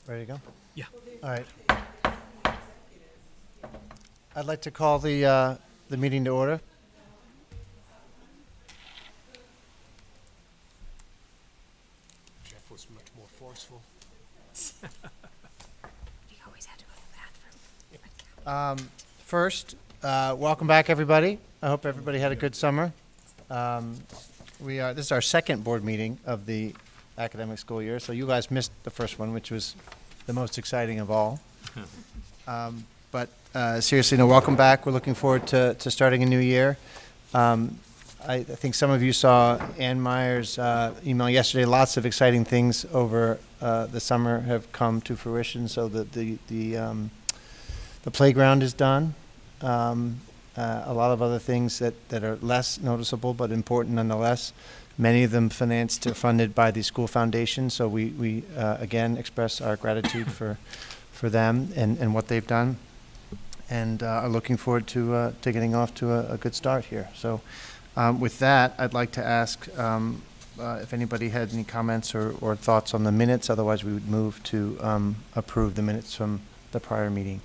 Ready to go? Yeah. All right. I'd like to call the meeting to order. Jeff was much more forceful. You always have to go to the bathroom. First, welcome back, everybody. I hope everybody had a good summer. This is our second board meeting of the academic school year, so you guys missed the first one, which was the most exciting of all. But seriously, no, welcome back. We're looking forward to starting a new year. I think some of you saw Ann Meyer's email yesterday. Lots of exciting things over the summer have come to fruition. So the playground is done. A lot of other things that are less noticeable but important nonetheless. Many of them financed or funded by the school foundation. So we again express our gratitude for them and what they've done, and are looking forward to getting off to a good start here. So with that, I'd like to ask if anybody had any comments or thoughts on the minutes. Otherwise, we would move to approve the minutes from the prior meeting.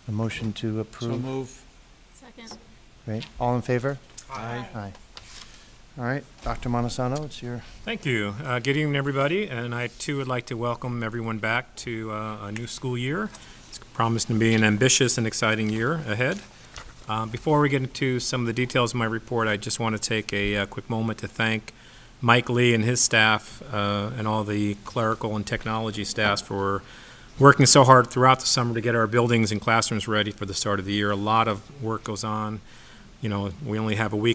A motion to approve. So move. Second. Great. All in favor? Aye. Aye. All right, Dr. Montesano, it's your. Thank you. Good evening, everybody, and I too would like to welcome everyone back to a new school year. It's promised to be an ambitious and exciting year ahead. Before we get into some of the details of my report, I just want to take a quick moment to thank Mike Lee and his staff and all the clerical and technology staffs for working so hard throughout the summer to get our buildings and classrooms ready for the start of the year. A lot of work goes on. You know, we only have a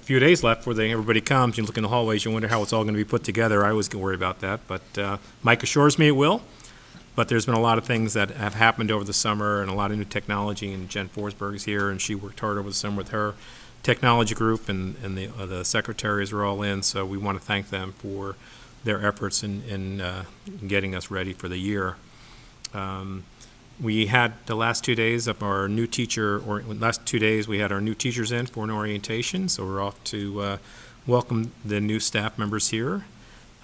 few days left before everybody comes. You look in the hallways, you wonder how it's all going to be put together. I always get worried about that, but Mike assures me it will. But there's been a lot of things that have happened over the summer and a lot of new technology, and Jen Forsberg is here, and she worked hard over the summer with her technology group, and the secretaries are all in, so we want to thank them for their efforts in getting us ready for the year. We had the last 2 days of our new teacher, or last 2 days we had our new teachers in for an orientation, so we're off to welcome the new staff members here.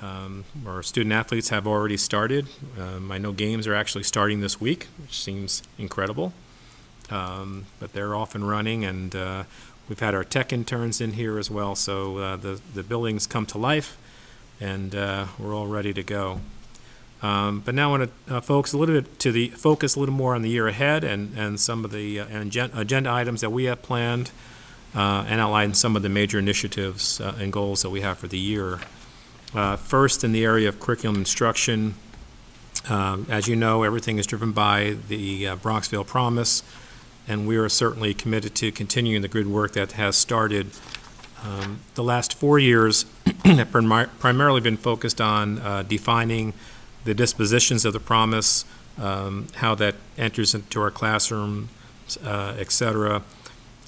Our student athletes have already started. I know games are actually starting this week, which seems incredible, but they're off and running, and we've had our tech interns in here as well, so the buildings come to life, and we're all ready to go. But now I want to focus a little more on the year ahead and some of the agenda items that we have planned, and outline some of the major initiatives and goals that we have for the year. First, in the area of curriculum instruction, as you know, everything is driven by the Bronxville Promise, and we are certainly committed to continuing the good work that has started. The last 4 years have primarily been focused on defining the dispositions of the promise, how that enters into our classroom, et cetera.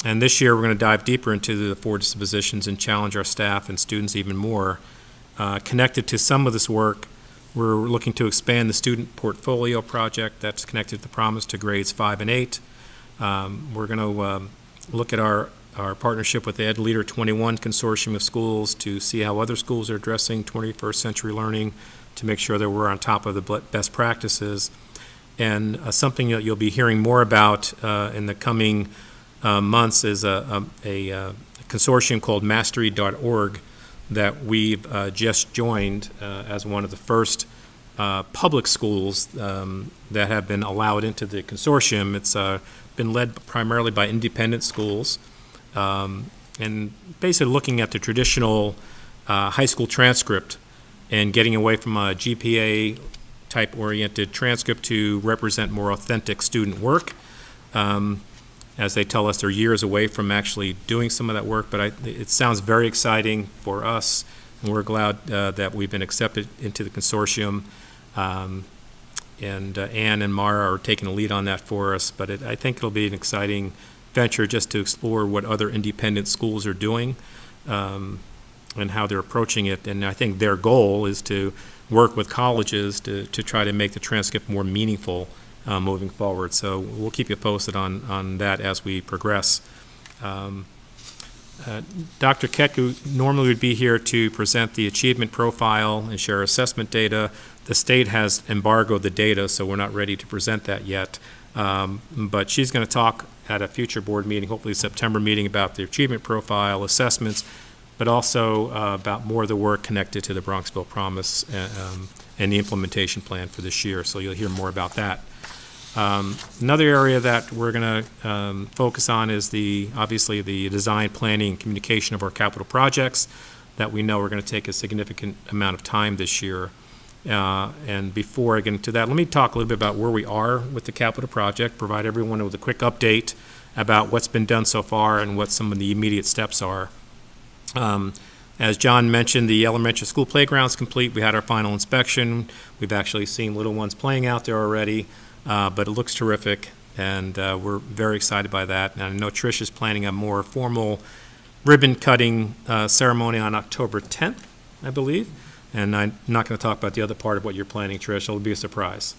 And this year, we're going to dive deeper into the 4 dispositions and challenge our staff and students even more. Connected to some of this work, we're looking to expand the student portfolio project that's connected to the promise to grades 5 and 8. We're going to look at our partnership with the Ed Leader 21 consortium of schools to see how other schools are addressing 21st century learning, to make sure that we're on top of the best practices. And something that you'll be hearing more about in the coming months is a consortium called Mastery.org that we've just joined as one of the first public schools that have been allowed into the consortium. It's been led primarily by independent schools, and basically looking at the traditional high school transcript and getting away from a GPA type oriented transcript to represent more authentic student work. As they tell us, they're years away from actually doing some of that work, but it sounds very exciting for us, and we're glad that we've been accepted into the consortium, and Ann and Mara are taking the lead on that for us, but I think it'll be an exciting venture just to explore what other independent schools are doing, and how they're approaching it. And I think their goal is to work with colleges to try to make the transcript more meaningful moving forward. So we'll keep you posted on that as we progress. Dr. Ketku normally would be here to present the achievement profile and share assessment data. The state has embargoed the data, so we're not ready to present that yet. But she's going to talk at a future board meeting, hopefully September meeting, about the achievement profile, assessments, but also about more of the work connected to the Bronxville Promise and the implementation plan for this year. So you'll hear more about that. Another area that we're going to focus on is obviously the design, planning, and communication of our capital projects that we know are going to take a significant amount of time this year. And before I get into that, let me talk a little bit about where we are with the capital project, provide everyone with a quick update about what's been done so far and what some of the immediate steps are. As John mentioned, the elementary school playground's complete. We had our final inspection. We've actually seen little ones playing out there already. But it looks terrific, and we're very excited by that. And I know Trish is planning a more formal ribbon-cutting ceremony on October 10th, I believe. And I'm not going to talk about the other part of what you're planning, Trish. It'll be a surprise.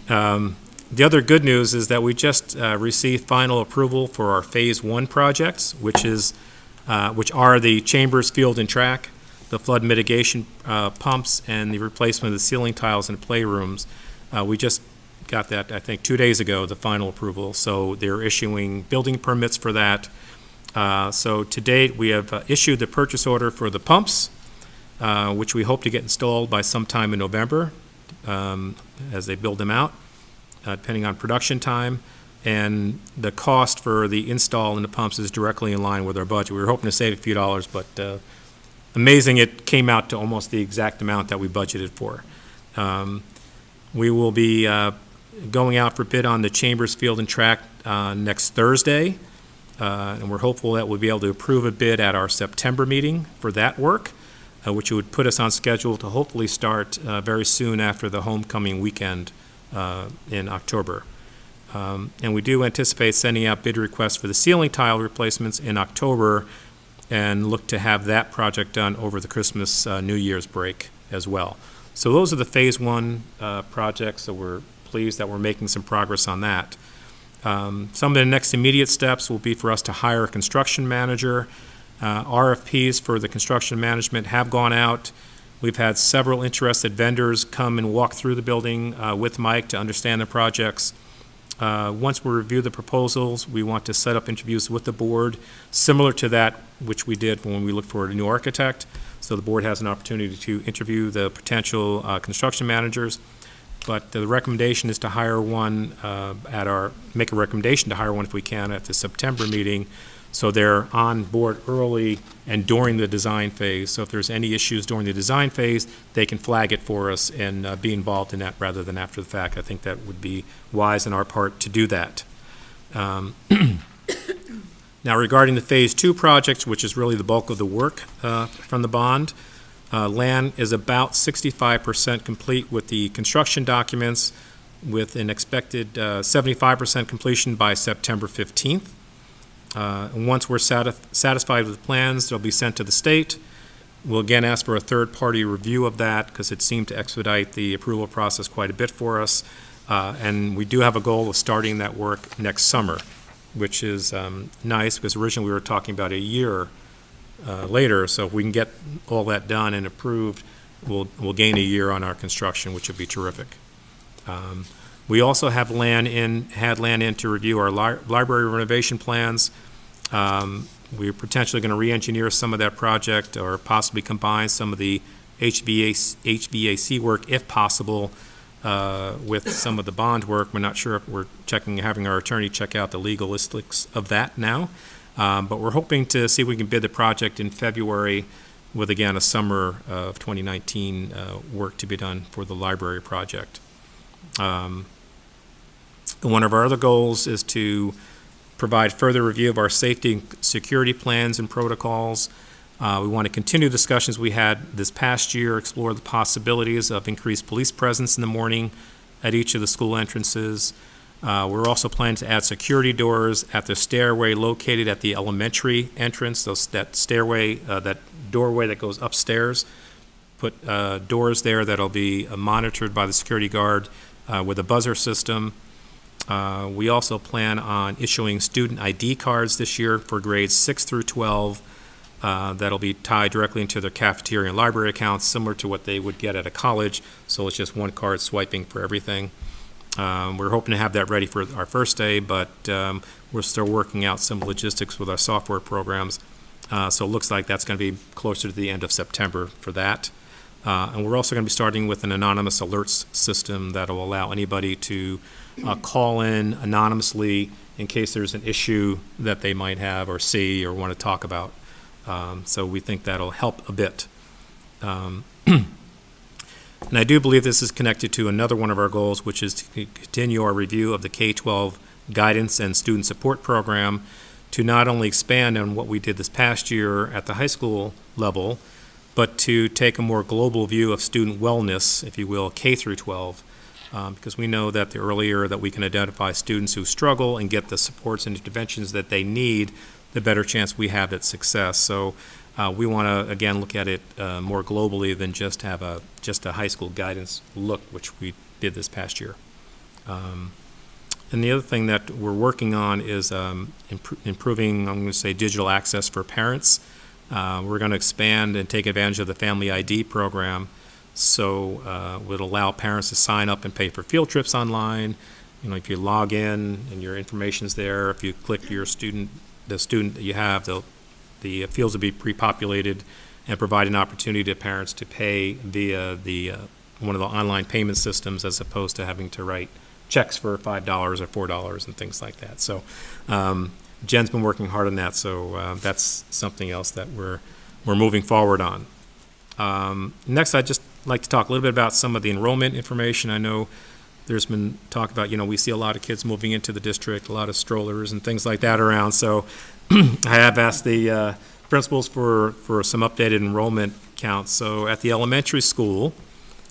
The other good news is that we just received final approval for our Phase 1 projects, which are the Chambers Field and Track, the flood mitigation pumps, and the replacement of the ceiling tiles in the playrooms. We just got that, I think, 2 days ago, the final approval. So they're issuing building permits for that. So to date, we have issued the purchase order for the pumps, which we hope to get installed by sometime in November as they build them out, depending on production time. And the cost for the install in the pumps is directly in line with our budget. We were hoping to save a few dollars, but amazing, it came out to almost the exact amount that we budgeted for. We will be going out for bid on the Chambers Field and Track next Thursday, and we're hopeful that we'll be able to approve a bid at our September meeting for that work, which would put us on schedule to hopefully start very soon after the homecoming weekend in October. And we do anticipate sending out bid requests for the ceiling tile replacements in October, and look to have that project done over the Christmas, New Year's break as well. So those are the Phase 1 projects, so we're pleased that we're making some progress on that. Some of the next immediate steps will be for us to hire a construction manager. RFPs for the construction management have gone out. We've had several interested vendors come and walk through the building with Mike to understand the projects. Once we review the proposals, we want to set up interviews with the board, similar to that which we did when we looked for a new architect. So the board has an opportunity to interview the potential construction managers. But the recommendation is to hire one make a recommendation to hire one if we can at the September meeting, so they're on board early and during the design phase. So if there's any issues during the design phase, they can flag it for us and be involved in that rather than after the fact. I think that would be wise on our part to do that. Now, regarding the Phase 2 projects, which is really the bulk of the work from the bond, land is about 65% complete with the construction documents, with an expected 75% completion by September 15th. And once we're satisfied with the plans, they'll be sent to the state. We'll again ask for a third-party review of that because it seemed to expedite the approval process quite a bit for us. And we do have a goal of starting that work next summer, which is nice because originally we were talking about a year later. So if we can get all that done and approved, we'll gain a year on our construction, which would be terrific. We also have land in to review our library renovation plans. We're potentially going to re-engineer some of that project or possibly combine some of the HVAC work, if possible, with some of the bond work. We're not sure if we're having our attorney check out the legalistics of that now. But we're hoping to see if we can bid the project in February with, again, a summer of 2019 work to be done for the library project. One of our other goals is to provide further review of our safety and security plans and protocols. We want to continue discussions we had this past year, explore the possibilities of increased police presence in the morning at each of the school entrances. We're also planning to add security doors at the stairway located at the elementary entrance, that doorway that goes upstairs. Put doors there that'll be monitored by the security guard with a buzzer system. We also plan on issuing student ID cards this year for grades 6 through 12. That'll be tied directly into their cafeteria and library accounts, similar to what they would get at a college. So it's just one card swiping for everything. We're hoping to have that ready for our first day, but we're still working out some logistics with our software programs. So it looks like that's going to be closer to the end of September for that. And we're also going to be starting with an anonymous alerts system that will allow anybody to call in anonymously in case there's an issue that they might have or see or want to talk about. So we think that'll help a bit. And I do believe this is connected to another one of our goals, which is to continue our review of the K-12 guidance and student support program to not only expand on what we did this past year at the high school level, but to take a more global view of student wellness, if you will, K through 12, because we know that the earlier that we can identify students who struggle and get the supports and interventions that they need, the better chance we have at success. So we want to, again, look at it more globally than just have a high school guidance look, which we did this past year. And the other thing that we're working on is improving, I'm going to say, digital access for parents. We're going to expand and take advantage of the Family ID program, so it will allow parents to sign up and pay for field trips online. You know, if you log in and your information's there, if you click the student that you have, the fields will be pre-populated and provide an opportunity to parents to pay via one of the online payment systems, as opposed to having to write checks for $5 or $4 and things like that. So Jen's been working hard on that, so that's something else that we're moving forward on. Next, I'd just like to talk a little bit about some of the enrollment information. I know there's been talk about, we see a lot of kids moving into the district, a lot of strollers and things like that around. So I have asked the principals for some updated enrollment counts. So at the elementary school,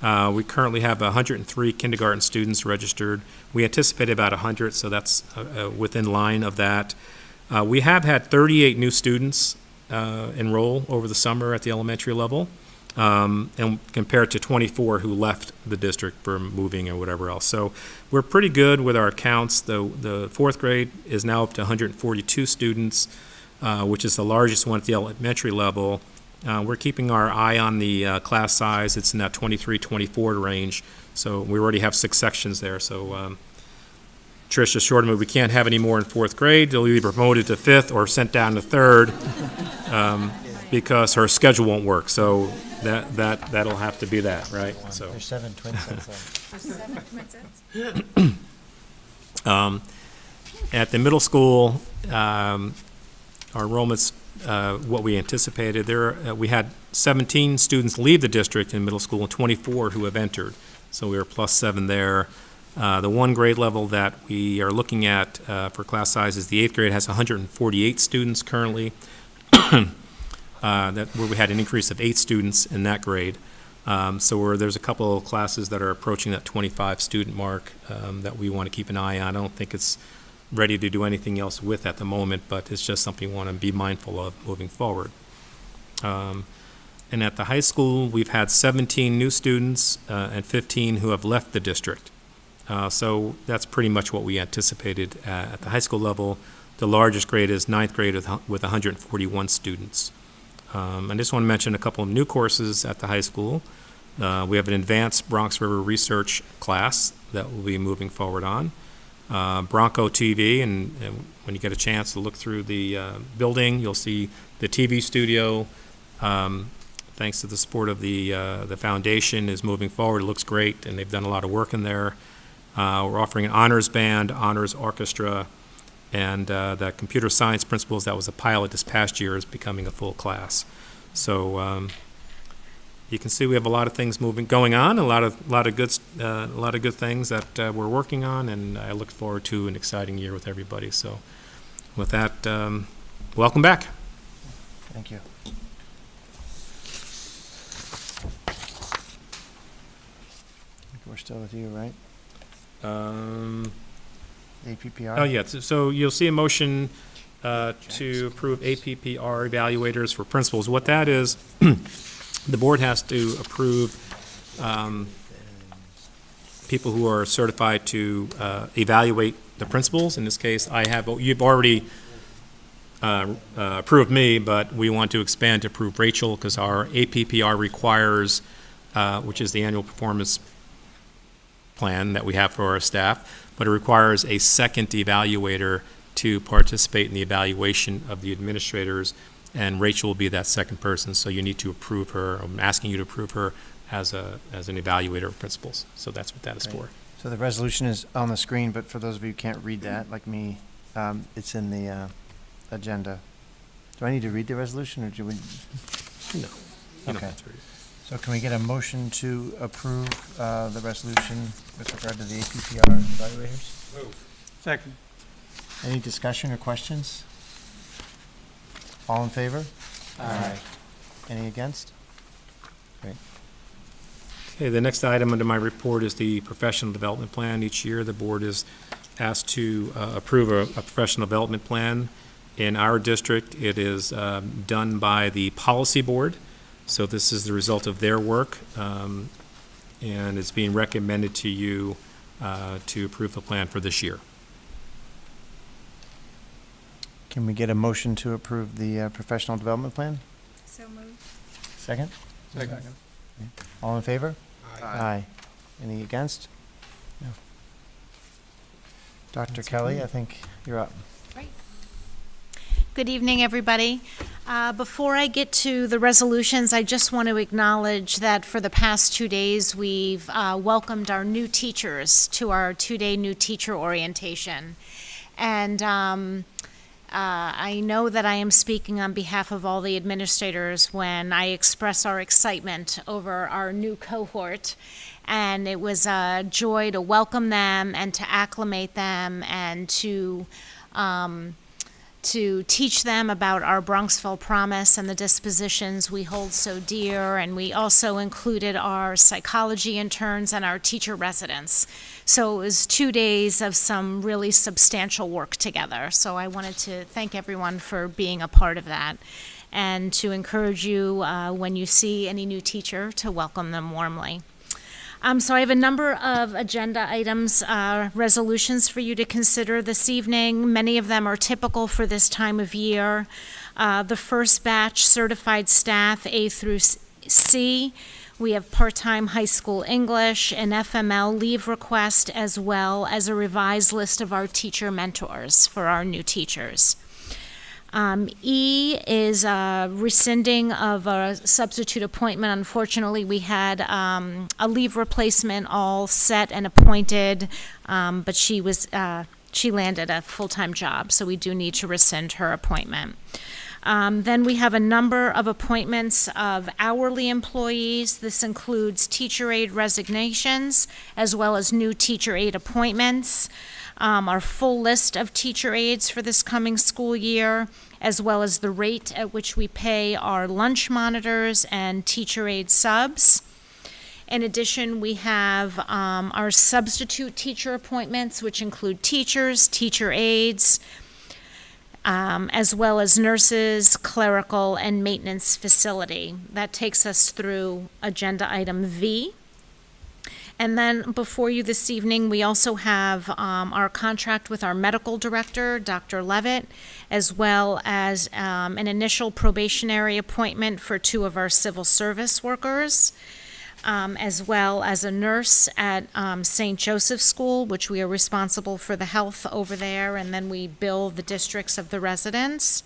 we currently have 103 kindergarten students registered. We anticipated about 100, so that's within line of that. We have had 38 new students enroll over the summer at the elementary level, and compared to 24 who left the district for moving or whatever else. So we're pretty good with our counts. The fourth grade is now up to 142 students, which is the largest one at the elementary level. We're keeping our eye on the class size. It's in that 23, 24 range. So we already have 6 sections there. So Trish assured me we can't have any more in fourth grade. They'll either be promoted to fifth or sent down to third because her schedule won't work. So that'll have to be that, right? So There's 7 twin sets. At the middle school, our enrollment's what we anticipated. We had 17 students leave the district in middle school and 24 who have entered. So we were +7 there. The one grade level that we are looking at for class size is the 8th grade, has 148 students currently, where we had an increase of 8 students in that grade. So there's a couple of classes that are approaching that 25 student mark that we want to keep an eye on. I don't think it's ready to do anything else with at the moment, but it's just something we want to be mindful of moving forward. And at the high school, we've had 17 new students and 15 who have left the district. So that's pretty much what we anticipated at the high school level. The largest grade is 9th grade with 141 students. I just want to mention a couple of new courses at the high school. We have an advanced Bronx River research class that we'll be moving forward on. Bronco TV, and when you get a chance to look through the building, you'll see the TV studio. Thanks to the support of the foundation, is moving forward. It looks great, and they've done a lot of work in there. We're offering an honors band, honors orchestra, and that computer science principles that was a pilot this past year is becoming a full class. So you can see we have a lot of things going on, a lot of good things that we're working on, and I look forward to an exciting year with everybody. So with that, welcome back. Thank you. We're still with you, right? APPR? Oh, yeah. So you'll see a motion to approve APPR evaluators for principals. What that is, the board has to approve people who are certified to evaluate the principals. In this case, you've already approved me, but we want to expand to approve Rachel because our APPR requires, which is the annual performance plan that we have for our staff, but it requires a second evaluator to participate in the evaluation of the administrators, and Rachel will be that second person, so you need to approve her. I'm asking you to approve her as an evaluator of principals. So that's what that is Great. for. So the resolution is on the screen, but for those of you who can't read that, like me, it's in the agenda. Do I need to read the resolution, or do we? No. You don't Okay. have to read it. So can we get a motion to approve the resolution with regard to the APPR evaluators? Move. Second. Any discussion or questions? All in favor? Aye. Any against? Okay, the next item under my report is the professional development plan. Each year, the board is asked to approve a professional development plan. In our district, it is done by the policy board. So this is the result of their work, and it's being recommended to you to approve the plan for this year. Can we get a motion to approve the professional development plan? So moved. Second? Second. All in favor? Aye. Any against? No. Dr. Kelly, I think you're up. Good evening, everybody. Before I get to the resolutions, I just want to acknowledge that for the past 2 days, we've welcomed our new teachers to our 2-day new teacher orientation. And I know that I am speaking on behalf of all the administrators when I express our excitement over our new cohort. And it was a joy to welcome them and to acclimate them and to teach them about our Bronxville promise and the dispositions we hold so dear. And we also included our psychology interns and our teacher residents. So it was 2 days of some really substantial work together. So I wanted to thank everyone for being a part of that and to encourage you when you see any new teacher to welcome them warmly. So I have a number of agenda items, resolutions for you to consider this evening. Many of them are typical for this time of year. The first batch, certified staff, A through C. We have part-time high school English, an FML leave request, as well as a revised list of our teacher mentors for our new teachers. E is rescinding of a substitute appointment. Unfortunately, we had a leave replacement all set and appointed, but she landed a full-time job, so we do need to rescind her appointment. Then we have a number of appointments of hourly employees. This includes teacher aide resignations, as well as new teacher aide appointments. Our full list of teacher aides for this coming school year, as well as the rate at which we pay our lunch monitors and teacher aide subs. In addition, we have our substitute teacher appointments, which include teachers, teacher aides, as well as nurses, clerical, and maintenance facility. That takes us through agenda item V. And then before you this evening, we also have our contract with our medical director, Dr. Levitt, as well as an initial probationary appointment for 2 of our civil service workers, as well as a nurse at St. Joseph's School, which we are responsible for the health over there, and then we bill the districts of the residents.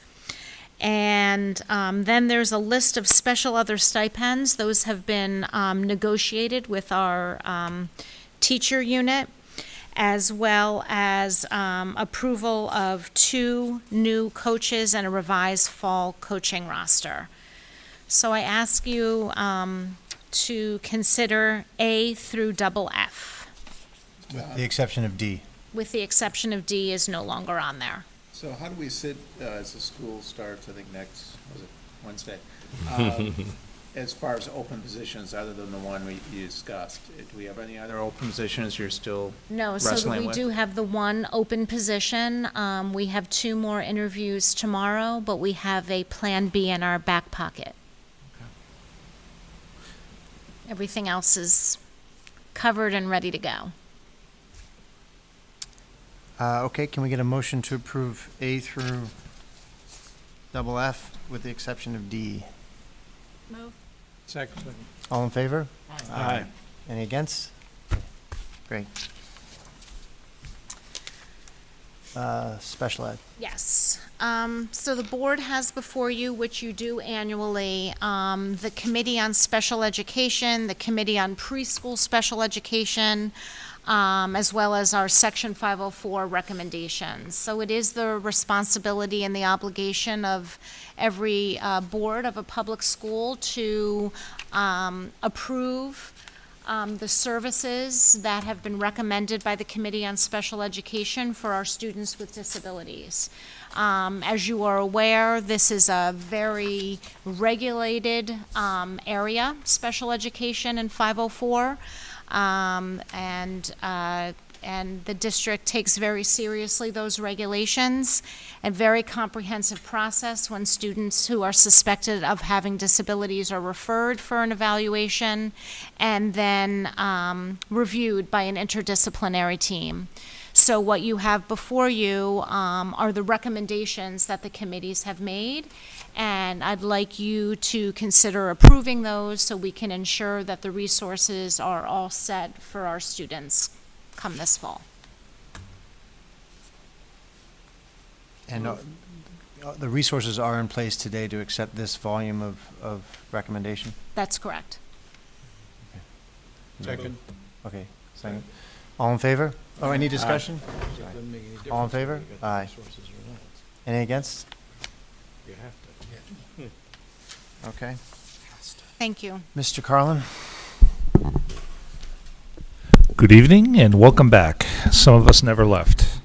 And then there's a list of special other stipends. Those have been negotiated with our teacher unit, as well as approval of 2 new coaches and a revised fall coaching roster. So I ask you to consider A through double F, With the exception of D. with the exception of D is no longer on there. So how do we sit, as the school starts, I think next, was it Wednesday? As far as open positions, other than the one you discussed, do we have any other open positions you're still No, so wrestling we with? do have the one open position. We have 2 more interviews tomorrow, but we have a Plan B in our back pocket. Everything else is covered and ready to go. Okay, can we get a motion to approve A through double F with the exception of D? Move. Second. All in favor? Aye. Any against? Great. Special ed. Yes. So the board has before you, which you do annually, the Committee on Special Education, the Committee on Preschool Special Education, as well as our Section 504 recommendations. So it is the responsibility and the obligation of every board of a public school to approve the services that have been recommended by the Committee on Special Education for our students with disabilities. As you are aware, this is a very regulated area, special education in 504. And the district takes very seriously those regulations. A very comprehensive process when students who are suspected of having disabilities are referred for an evaluation and then reviewed by an interdisciplinary team. So what you have before you are the recommendations that the committees have made, and I'd like you to consider approving those so we can ensure that the resources are all set for our students come this fall. And the resources are in place today to accept this volume of recommendation? That's correct. Second. Okay, second. All in favor? Oh, any discussion? All in favor? Aye. Any against? Okay. Thank you. Mr. Carlin? Good evening and welcome back. Some of us never left.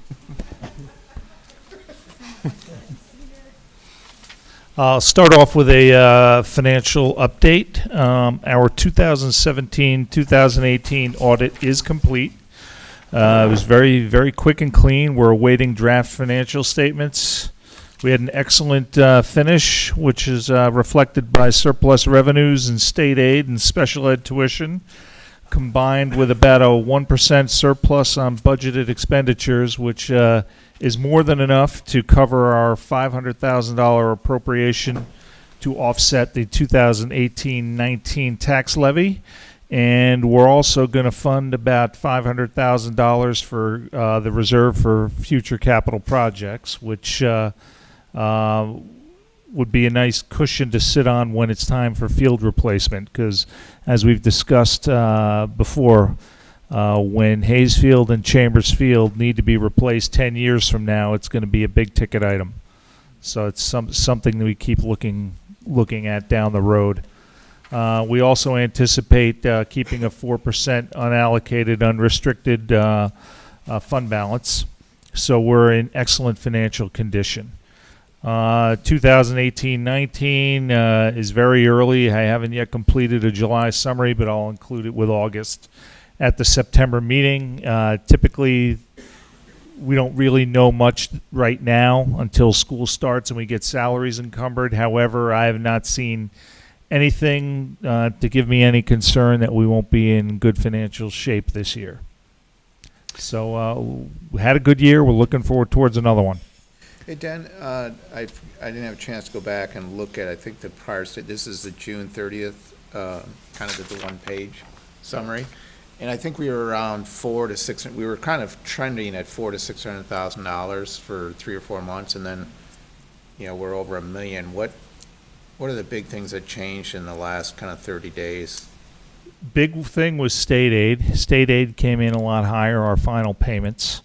I'll start off with a financial update. Our 2017-2018 audit is complete. It was very, very quick and clean. We're awaiting draft financial statements. We had an excellent finish, which is reflected by surplus revenues and state aid and special ed tuition, combined with about a 1% surplus on budgeted expenditures, which is more than enough to cover our $500,000 appropriation to offset the 2018-19 tax levy. And we're also going to fund about $500,000 for the reserve for future capital projects, which would be a nice cushion to sit on when it's time for field replacement, because as we've discussed before, when Hayes Field and Chambers Field need to be replaced 10 years from now, it's going to be a big ticket item. So it's something that we keep looking at down the road. We also anticipate keeping a 4% unallocated, unrestricted fund balance. So we're in excellent financial condition. 2018-19 is very early. I haven't yet completed a July summary, but I'll include it with August at the September meeting. Typically, we don't really know much right now until school starts and we get salaries encumbered. However, I have not seen anything to give me any concern that we won't be in good financial shape this year. So we had a good year. We're looking forward towards another one. Hey, Dan, I didn't have a chance to go back and look at, I think the prior, this is the June 30th, kind of the one-page summary. And I think we were around we were kind of trending at $400,000 to $600,000 for 3 or 4 months, and then, we're over $1 million. What are the big things that changed in the last kind of 30 days? Big thing was state aid. State aid came in a lot higher, our final payments.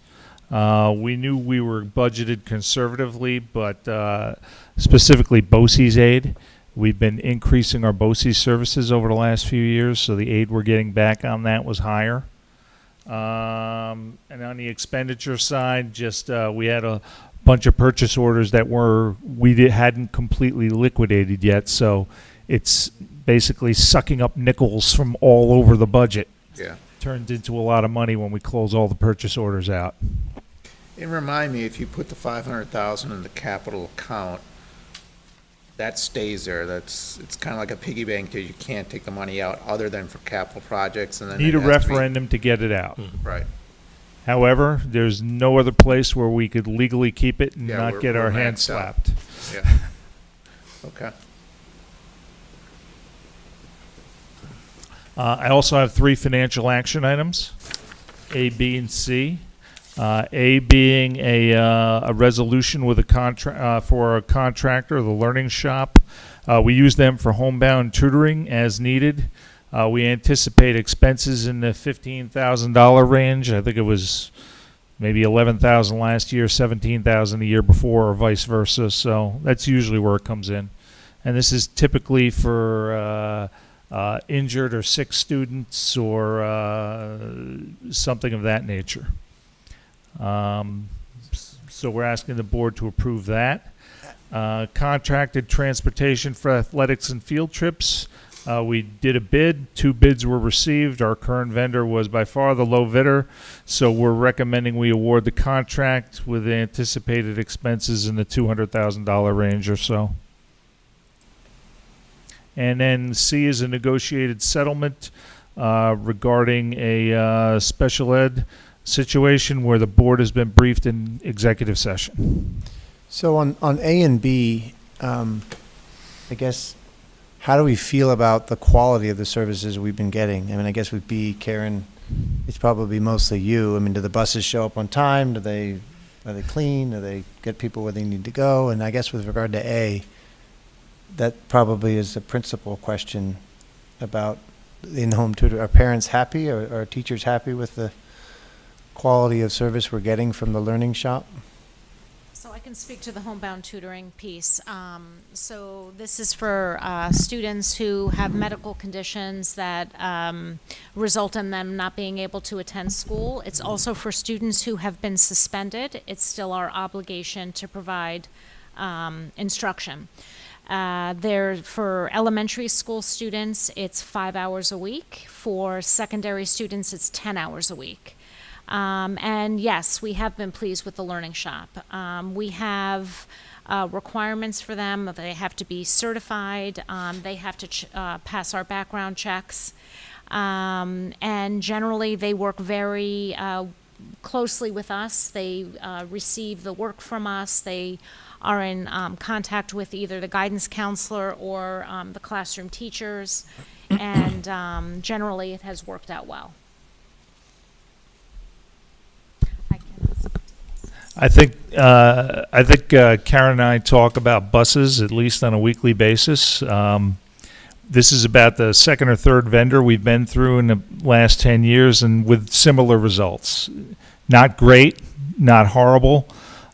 We knew we were budgeted conservatively, but specifically BOCES aid. We've been increasing our BOCES services over the last few years, so the aid we're getting back on that was higher. And on the expenditure side, just we had a bunch of purchase orders that hadn't completely liquidated yet, so it's basically sucking up nickels from all over the budget. Yeah. Turns into a lot of money when we close all the purchase orders out. And remind me, if you put the $500,000 in the capital account, that stays there. It's kind of like a piggy bank because you can't take the money out other than for capital projects, and then Need a it has to be- referendum to get it out. Right. However, there's no other place where we could legally keep it and Yeah, not get we're our hands maxed out. slapped. Yeah. Okay. I also have 3 financial action items, A, B, and C. A being a resolution with a contract for a contractor, the Learning Shop. We use them for homebound tutoring as needed. We anticipate expenses in the $15,000 range. I think it was maybe $11,000 last year, $17,000 the year before, or vice versa. So that's usually where it comes in. And this is typically for injured or sick students or something of that nature. So we're asking the board to approve that. Contracted transportation for athletics and field trips. We did a bid. 2 bids were received. Our current vendor was by far the low bidder, so we're recommending we award the contract with anticipated expenses in the $200,000 range or so. And then C is a negotiated settlement regarding a special ed situation where the board has been briefed in executive session. So on A and B, I guess, how do we feel about the quality of the services we've been getting? I mean, I guess with B, Karen, it's probably mostly you. I mean, do the buses show up on time? Are they clean? Do they get people where they need to go? And I guess with regard to A, that probably is the principal question about in-home tutor. Are parents happy? Are teachers happy with the quality of service we're getting from the Learning Shop? So I can speak to the homebound tutoring piece. So this is for students who have medical conditions that result in them not being able to attend school. It's also for students who have been suspended. It's still our obligation to provide instruction. There, for elementary school students, it's 5 hours a week. For secondary students, it's 10 hours a week. And yes, we have been pleased with the Learning Shop. We have requirements for them. They have to be certified. They have to pass our background checks. And generally, they work very closely with us. They receive the work from us. They are in contact with either the guidance counselor or the classroom teachers. And generally, it has worked out well. I think Karen and I talk about buses at least on a weekly basis. This is about the second or third vendor we've been through in the last 10 years, and with similar results. Not great, not horrible.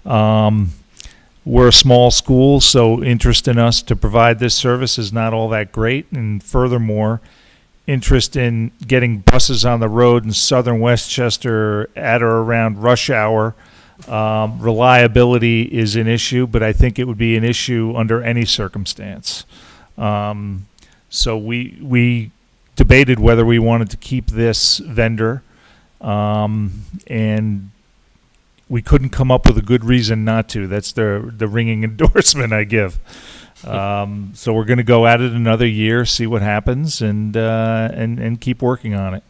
We're a small school, so interest in us to provide this service is not all that great. And furthermore, interest in getting buses on the road in southern Westchester at or around rush hour. Reliability is an issue, but I think it would be an issue under any circumstance. So we debated whether we wanted to keep this vendor, and we couldn't come up with a good reason not to. That's the ringing endorsement I give. So we're going to go at it another year, see what happens, and keep working on it.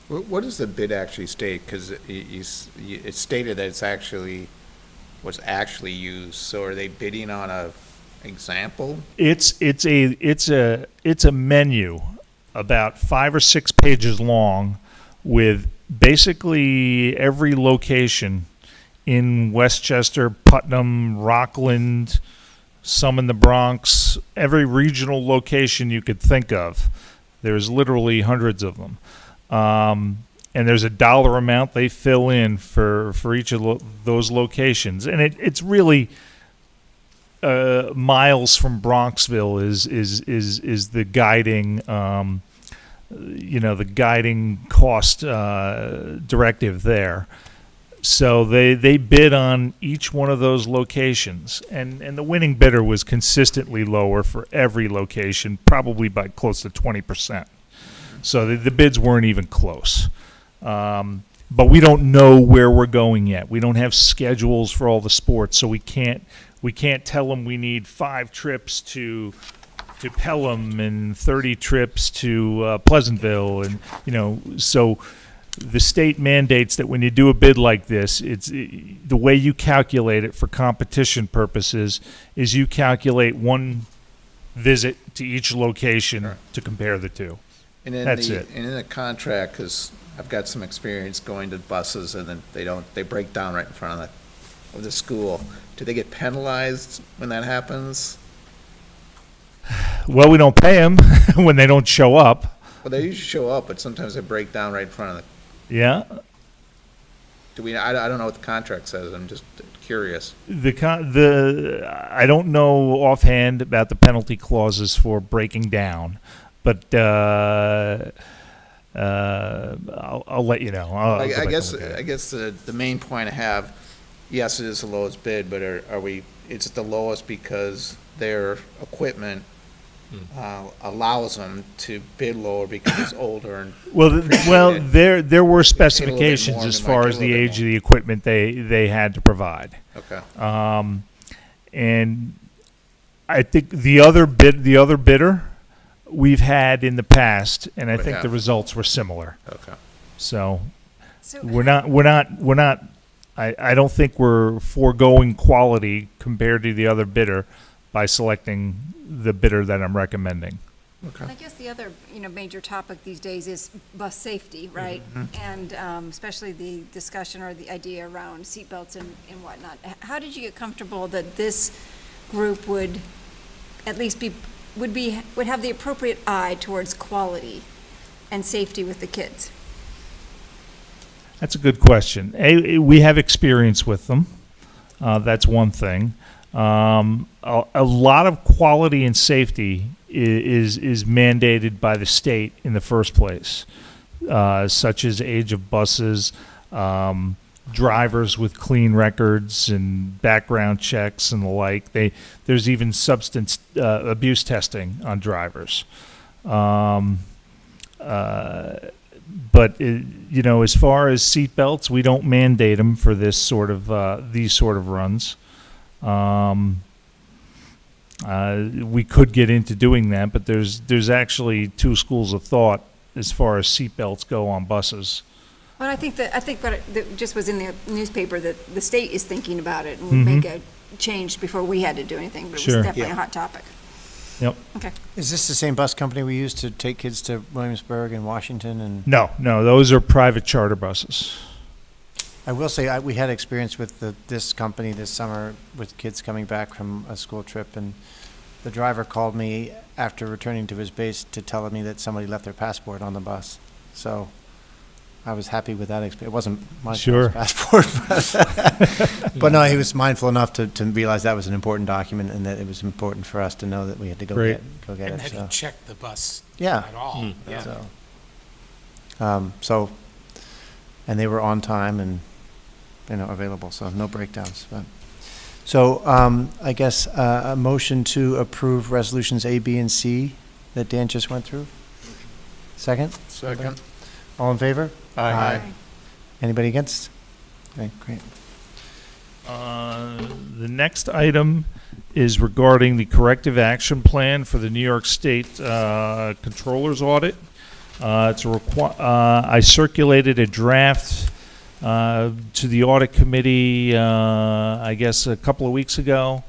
What does the bid actually state? Because it stated that was actually used. So are they bidding on a example? It's a menu about 5 or 6 pages long with basically every location in Westchester, Putnam, Rockland, some in the Bronx, every regional location you could think of. There's literally hundreds of them. And there's a dollar amount they fill in for each of those locations. And it's really miles from Bronxville is the guiding the guiding cost directive there. So they bid on each one of those locations, and the winning bidder was consistently lower for every location, probably by close to 20%. So the bids weren't even close. But we don't know where we're going yet. We don't have schedules for all the sports, so we can't tell them we need 5 trips to Pelham and 30 trips to Pleasantville, and so the state mandates that when you do a bid like this, the way you calculate it for competition purposes is you calculate one visit to each location Sure. to compare the two. And in That's the, it. and in the contract, because I've got some experience going to buses and then they break down right in front of the school. Do they get penalized when that happens? Well, we don't pay them when they don't show up. Well, they usually show up, but sometimes they break down right in front of Yeah. I don't know what the contract says. I'm just curious. I don't know offhand about the penalty clauses for breaking down, but I'll let you know. I'll go back I and guess, look at it. I guess the main point I have, yes, it is the lowest bid, but it's the lowest because their equipment allows them to bid lower because it's older and Well, there were more specifications and as they far might as get a the little bit age of the equipment they had to provide. okay. And I think the other bidder we've had in the past, and I We think the have. results were similar. Okay. So So we're not. I don't think we're foregoing quality compared to the other bidder by selecting the bidder that I'm recommending. I guess the other, major topic these days is bus safety, right? And especially the discussion or the idea around seatbelts and whatnot. How did you get comfortable that this group would at least would have the appropriate eye towards quality and safety with the kids? That's a good question. We have experience with them. That's one thing. A lot of quality and safety is mandated by the state in the first place, such as age of buses, drivers with clean records and background checks and the like. There's even substance abuse testing on drivers. But as far as seatbelts, we don't mandate them for these sort of runs. We could get into doing that, but there's actually two schools of thought as far as seatbelts go on buses. Well, I think that just was in the newspaper that the state is thinking about it and would make a change before we had to do anything, but it Sure. was definitely a Yeah. hot topic. Yep. Okay. Is this the same bus company we used to take kids to Williamsburg and Washington? And No, those are private charter buses. I will say, we had experience with this company this summer with kids coming back from a school trip, and the driver called me after returning to his base to tell me that somebody left their passport on the bus. So I was happy with that experience. It wasn't my Sure. passport, but no, he was mindful enough to realize that was an important document and that it was important for us to know that we had to go Great. get And it. have you So checked the bus yeah, at all? Yeah. so and they were on time and available, so no breakdowns. So I guess a motion to approve resolutions A, B, and C that Dan just went through. Second? Second. All in favor? Aye. Anybody against? Okay, great. The next item is regarding the corrective action plan for the New York State Controller's audit. I circulated a draft to the audit committee, I guess a couple of weeks ago.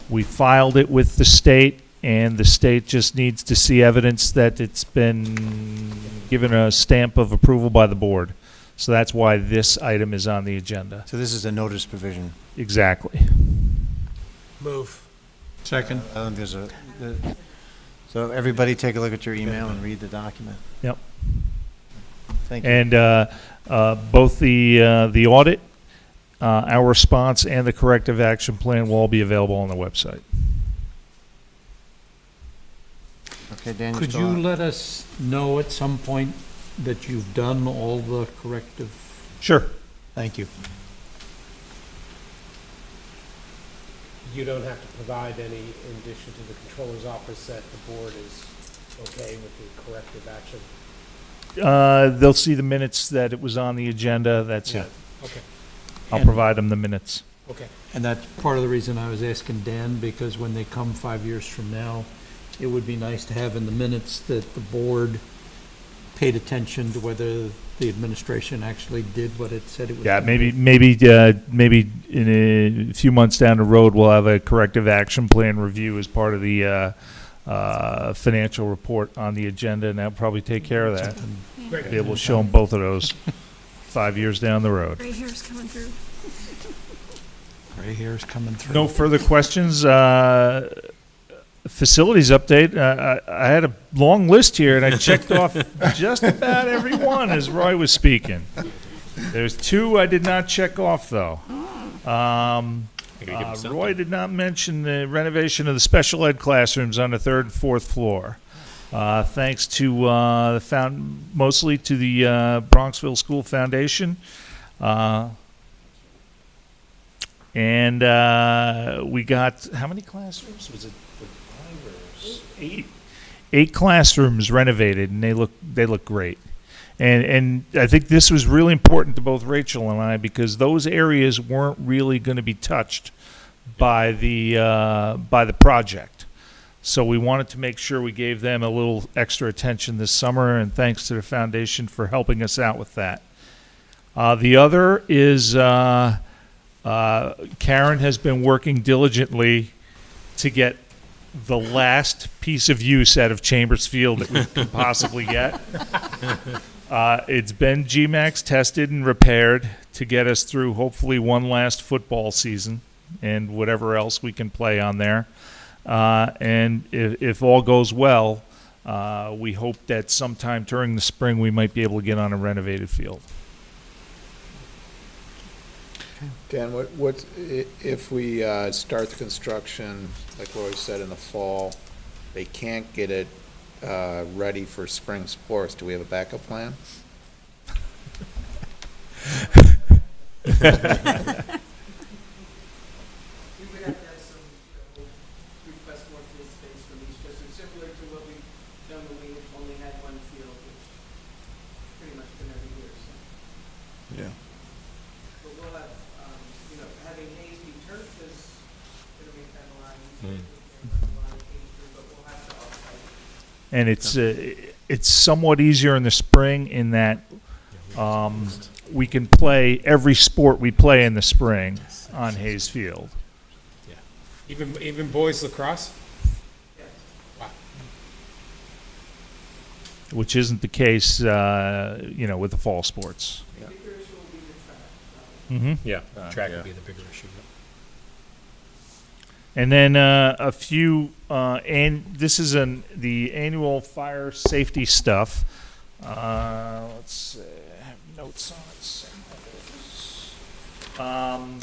We filed it with the state, and the state just needs to see evidence that it's been given a stamp of approval by the board. So that's why this item is on the agenda. So this is a notice provision. Exactly. Move. Second. I think so everybody take a look at your email and read the document. Yep. Thank you. And both the audit, our response, and the corrective action plan will all be available on the website. Okay, Dan, Could still you on? let us know at some point that you've done all the corrective? Sure. Thank you. You don't have to provide any in addition to the controller's office that the board is okay with the corrective action? They'll see the minutes that it was on the agenda. That's it. Okay, I'll And- provide them the minutes. okay. And that's part of the reason I was asking Dan, because when they come 5 years from now, it would be nice to have in the minutes that the board paid attention to whether the administration actually did what it said it was. Yeah, gonna do. maybe in a few months down the road, we'll have a corrective action plan review as part of the financial report on the agenda, and that'll probably take care of that. Great. Be able to show them both of those 5 years down the road. Gray hair's coming through. Gray hair's coming through. No further questions. Facilities update. I had a long list here, and I checked off just about every one as Roy was speaking. There's two I did not check off, though. I gotta give him something. Roy did not mention the renovation of the special ed classrooms on the third and fourth floor. Thanks to mostly to the Bronxville School Foundation. And we got, how many classrooms? Was it like 5 or 8? 8 classrooms renovated, and they look great. And I think this was really important to both Rachel and I, because those areas weren't really going to be touched by the project. So we wanted to make sure we gave them a little extra attention this summer, and thanks to the foundation for helping us out with that. The other is Karen has been working diligently to get the last piece of use out of Chambers Field that we can possibly get. It's been GMAX tested and repaired to get us through hopefully one last football season and whatever else we can play on there. And if all goes well, we hope that sometime during the spring we might be able to get on a renovated field. Dan, what if we start the construction, like Roy said, in the fall, they can't get it ready for spring sports, do we have a backup plan? We would have to have some, request more field space from each district, similar to what we've done when we only had one field, which pretty much been every year, so. Yeah. But we'll have, having Hayes be turf is gonna make that a lot easier. We can run a lot of Hayes through, but we'll have to offsite. And it's somewhat easier in the spring in that we can play every sport we play in the spring on Hayes Field. Even boys lacrosse? Which isn't the case, with the fall sports. The bigger issue will be the track. Mm-hmm. Yeah, track would be the bigger issue. And then a few, and this is the annual fire safety stuff. Let's see, I have notes on it somewhere.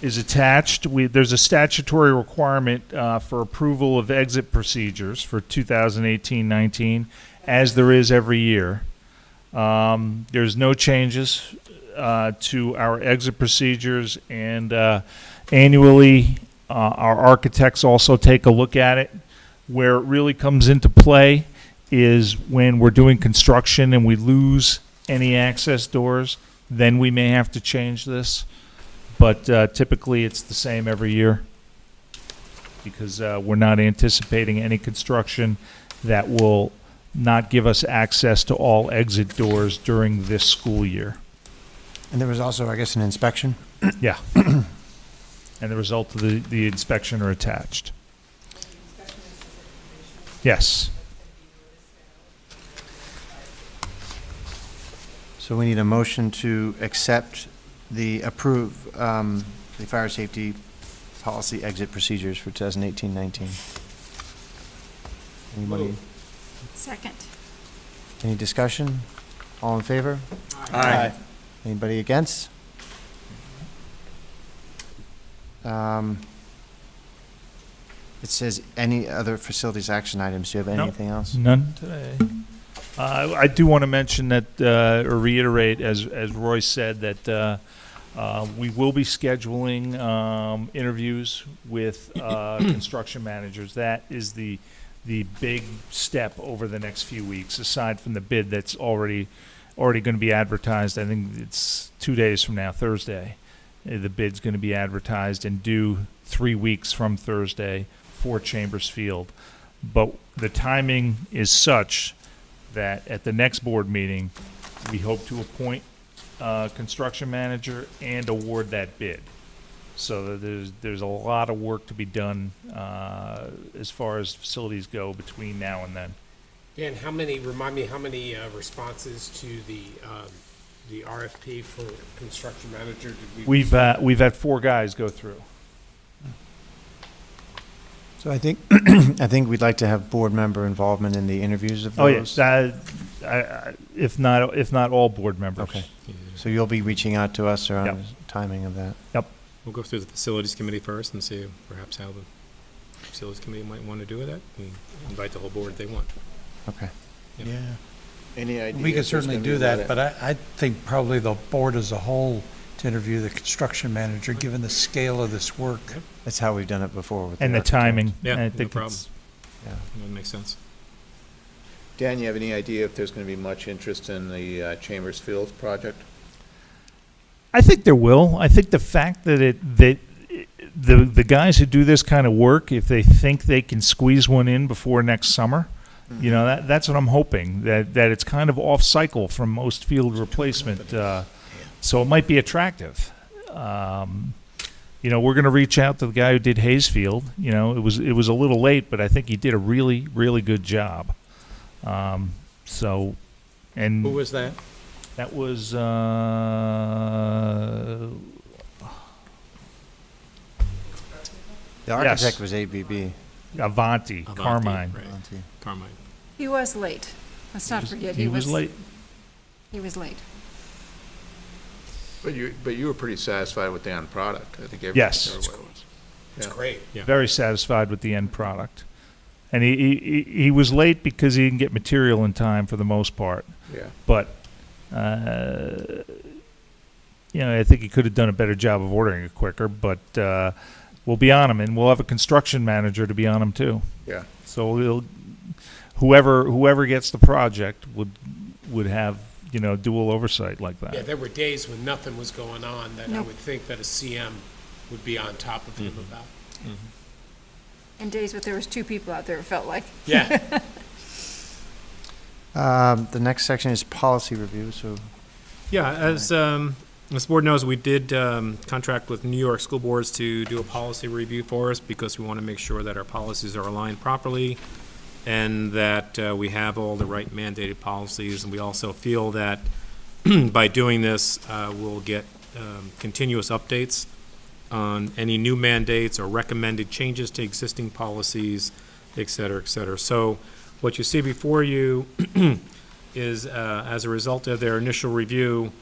Is attached. There's a statutory requirement for approval of exit procedures for 2018-19, as there is every year. There's no changes to our exit procedures, and annually our architects also take a look at it. Where it really comes into play is when we're doing construction and we lose any access doors, then we may have to change this. But typically it's the same every year, because we're not anticipating any construction that will not give us access to all exit doors during this school year. And there was also, I guess, an inspection. Yeah. And the result of the inspection are attached. Yes. So we need a motion to accept approve the fire safety policy exit procedures for 2018-19. Anybody, Second. any discussion? All in favor? Aye. Anybody against? It says any other facilities action items. Do you have No. anything else? None today. I do want to mention that, or reiterate, as Roy said, that we will be scheduling interviews with construction managers. That is the big step over the next few weeks, aside from the bid that's already going to be advertised. I think it's 2 days from now, Thursday. The bid's going to be advertised and due 3 weeks from Thursday for Chambers Field. But the timing is such that at the next board meeting, we hope to appoint a construction manager and award that bid. So that there's a lot of work to be done as far as facilities go between now and then. Dan, remind me, how many responses to the RFP for construction manager did we? We've had 4 guys go through. So I think, I think we'd like to have board member involvement in the interviews of Oh, those. yes, if not all board members. Okay. So you'll be reaching out to us around Yep. the timing of that. We'll go through the facilities committee first and see perhaps how the facilities committee might want to do with that, and invite the whole board if they want. Okay. Yep. Yeah. Any idea? We if could there's certainly gonna be do a lot that, of- but I think probably the board as a whole to interview the construction manager, given the scale of this work. That's how we've done it before with And the architect. timing. Yeah, I no think problem. it's- Yeah. That makes sense. Dan, you have any idea if there's going to be much interest in the Chambers Fields project? I think there will. I think the fact that the guys who do this kind of work, if they think they can squeeze one in before next summer, you know, that's what I'm hoping, that it's kind of off cycle from most field replacement, so it might be attractive. You know, we're going to reach out to the guy who did Hayesfield. You know, it was a little late, but I think he did a really, really good job. So, and Who was that? that was The Yes. architect was ABB. Avanti, Avanti, Carmine. right. Carmine. He was late. Let's not forget, He was late. He was late. But you were pretty satisfied with the end product. I think Yes. everybody was. It's Yeah. great. Yeah. Very satisfied with the end product. And he was late because he didn't get material in time for the most part. Yeah. But, you know, I think he could have done a better job of ordering it quicker, but we'll be on him, and we'll have a construction manager to be on him too. Yeah. So whoever gets the project would have, you know, dual oversight like that. Yeah, there were days when nothing was going on that I Nope. would think that a CM would be on top of him about. And days when there was 2 people out there, it felt like. Yeah. The next section is policy review, so Yeah, as the board knows, we did contract with New York school boards to do a policy review for us because we want to make sure that our policies are aligned properly and that we have all the right mandated policies. And we also feel that by doing this, we'll get continuous updates on any new mandates or recommended changes to existing policies, et cetera, et cetera. So what you see before you is, as a result of their initial review,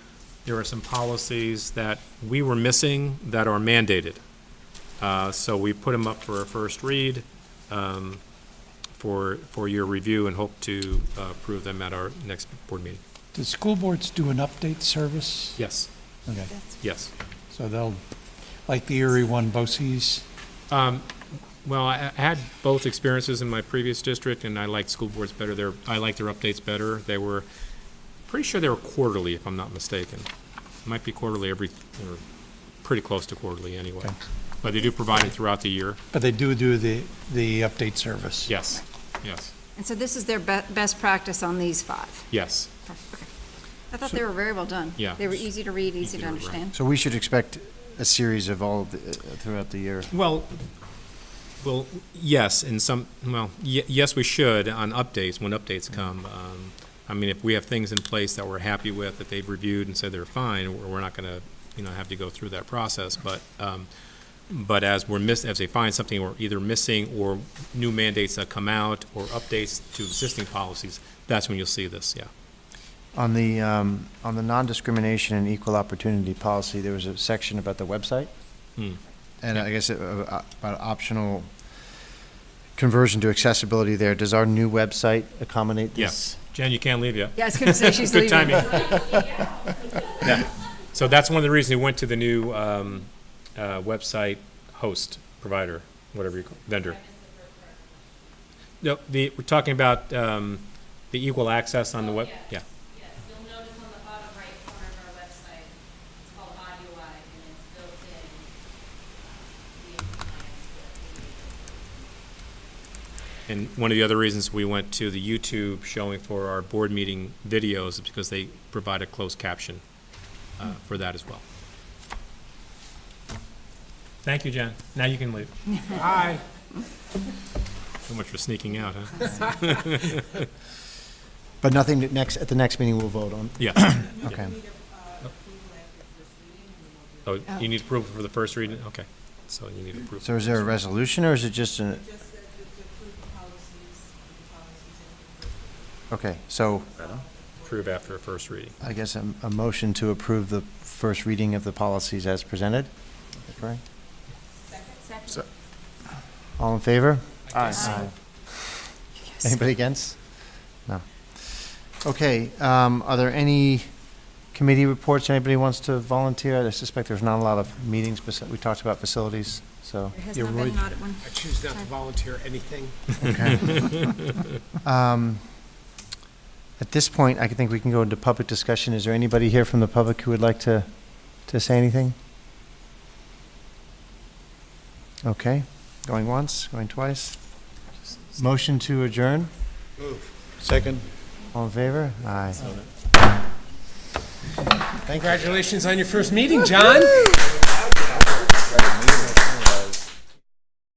there are some policies that we were missing that are mandated. So we put them up for a first read for your review and hope to approve them at our next board meeting. Do school boards do an update service? Yes, Okay, yes. so they'll, like the Erie one, BOCES? Well, I had both experiences in my previous district, and I liked school boards better. I liked their updates better. They were, pretty sure they were quarterly, if I'm not mistaken. Might be quarterly or pretty close to quarterly anyway. Okay. But they do provide it throughout the year. But they do the update service? Yes, yes, And so this is their best practice on these 5. yes. Okay. I thought they were very well done. Yeah. They were easy to read, easy to to read, right. understand. so we should expect a series of all of throughout the year. Well, yes, yes, we should on updates, when updates come. I mean, if we have things in place that we're happy with, that they've reviewed and said they're fine, we're not gonna, have to go through that process. But as they find something we're either missing or new mandates that come out or updates to existing policies, that's when you'll see this, yeah. On the non-discrimination and equal opportunity policy, there was a section about the website, and I guess about optional conversion to accessibility there. Does our new website accommodate this? Yes. Jen, you can't leave yet. Yeah, I was going to say she's Good leaving. timing. Yeah. So that's one of the reasons we went to the new website host, provider, whatever you call vendor. No, we're talking about the equal access on the web, yeah. Yes, you'll notice on the bottom right corner of our website, it's called AudioEye, and it's built in to be in compliance with And one of the other reasons we went to the YouTube showing for our board meeting videos is because they provide a closed caption for that as well. Thank you, Jen. Now you can leave. Aye. So much for sneaking out, huh? But nothing at the next meeting we'll vote on. Yeah. Okay. Oh, you need approval for the first reading? Okay. So you need approval. So is there a resolution, or is it just an, okay, so Approve after a first reading. I guess a motion to approve the first reading of the policies as presented? Is that correct? Second. All in favor? Aye. Anybody against? No. Okay, are there any committee reports anybody wants to volunteer? I suspect there's not a lot of meetings, but we talked about facilities, so. There has not been an audit one. I choose not to volunteer anything. Okay. At this point, I think we can go into public discussion. Is there anybody here from the public who would like to say anything? Okay, going once, going twice. Motion to adjourn? Second. All in favor? Aye. Congratulations on your first meeting, John.